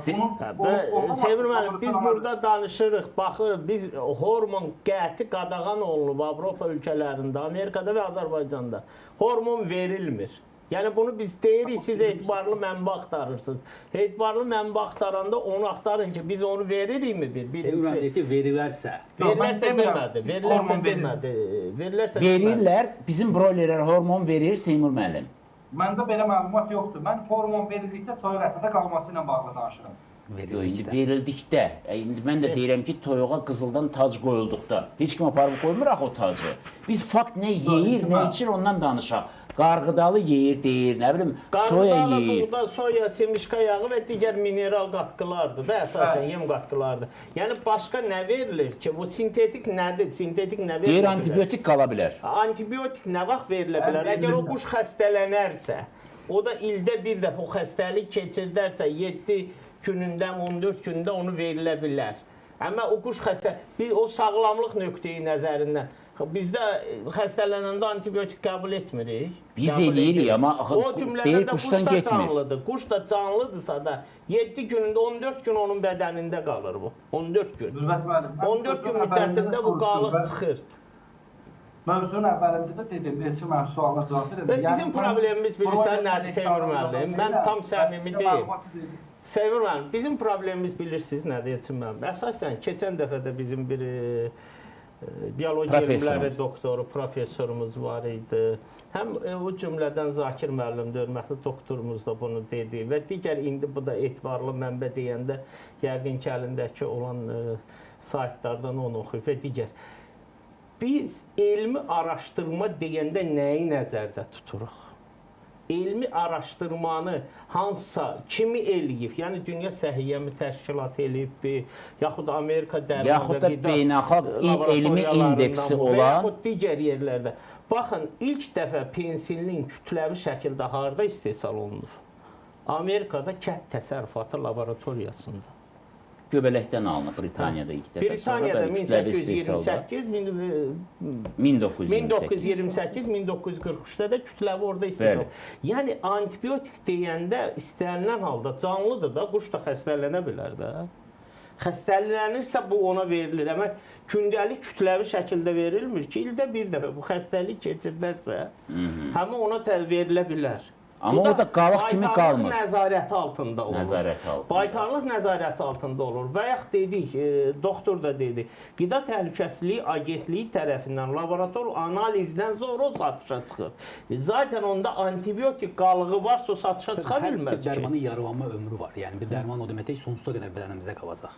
Sevir müəllim, biz burada danışırıq, baxırıq, biz hormon qəti qadağan olunub Avropa ölkələrində, Amerikada və Azərbaycanda. Hormon verilmir. Yəni bunu biz deyirik, siz etibarlı mənbə axtarırsınız. Etibarlı mənbə axtaranda onu axtarın ki, biz onu veririkmi? Sevir müəllim deyir ki, verilərsə. Verilərsə demədi, verilərsə demədi. Verirlər, bizim broilerlər hormon verir, Seymur müəllim. Məndə belə məlumat yoxdur. Mən hormon verildikdə toyuq ətində qalması ilə bağlı danışıram. Verildikdə. İndi mən də deyirəm ki, toyuğa qızıldan tac qoyulduqda. Heç kim aparıb qoymur axı o tacı. Biz fakt nə yeyir, nə içir ondan danışaq. Qarğıdalı yeyir, deyir, nə bilim, soya yeyir. Qarğıdalı, soya, simişka yağı və digər mineral qatqılardır da, əsasən yem qatqılardır. Yəni, başqa nə verilir ki, bu sintetik nədir? Sintetik nə verilir? Deyir, antibiotik qala bilər. Antibiotik nə vaxt verilə bilər? Əgər o quş xəstələnərsə, o da ildə bir dəfə o xəstəlik keçirdərsə, 7 günündən 14 gündə onu verilə bilər. Amma o quş o sağlamlıq nöqteyi nəzərindən. Bizdə xəstələnəndə antibiotik qəbul etmirik. Biz eləyirik, amma deyir, quşdan getmir. Quş da canlıdırsa da 7 günündə 14 gün onun bədənində qalır bu. 14 gün. 14 gün müddətində bu qalıq çıxır. Mövzunun əvvəlində də dedim, Elçin mənim sualına cavab verin. Bizim problemimiz bilirsən nədir Sevir müəllim? Mən tam səmimi deyim. Sevir müəllim, bizim problemimiz bilirsiniz nədir Elçin müəllim? Əsasən, keçən dəfə də bizim bir biologiya elmləri doktoru, professorumuz var idi. Həm o cümlədən Zakir müəllim, hörmətli doktorumuz da bunu dedi və digər indi bu da etibarlı mənbə deyəndə yəqin ki, əlindəki olan saytlardan onu oxuyub və digər. Biz elmi araşdırma deyəndə nəyi nəzərdə tuturuq? Elmi araşdırmanı hansısa, kimi eləyib? Yəni, Dünya Səhiyyə Təşkilatı eləyib, yaxud Amerika dərmanında, yaxud da beynəlxalq elmi indeksi olan və yaxud digər yerlərdə. Baxın, ilk dəfə pensilin kütləvi şəkildə harada istehsal olunur? Amerikada kənd təsərrüfatı laboratoriyasında. Göbələkdən alınıb Britaniyada ilk dəfə. Britaniyada 1928-1943-də də kütləvi orada istehsal. Yəni, antibiotik deyəndə istənilən halda canlıdır da, quş da xəstələnə bilər də. Xəstələnirsə bu ona verilir. Amma gündəlik kütləvi şəkildə verilmir ki, ildə bir dəfə bu xəstəlik keçirdərsə, həmin ona verilə bilər. Amma o da qalıq kimi qalmır. Baytarlıq nəzarəti altında olur. Baytarlıq nəzarəti altında olur. Və yaxud dedik, doktor da dedi, Qida Təhlükəsizliyi Agentliyi tərəfindən laborator analizdən sonra o satışa çıxır. Zaten onda antibiotik qalığı varsa o satışa çıxa bilməz ki. Hər bir dərmanın yarılanma ömrü var. Yəni bir dərman o deməkdir ki, sonsuza qədər bədənimizdə qalacaq.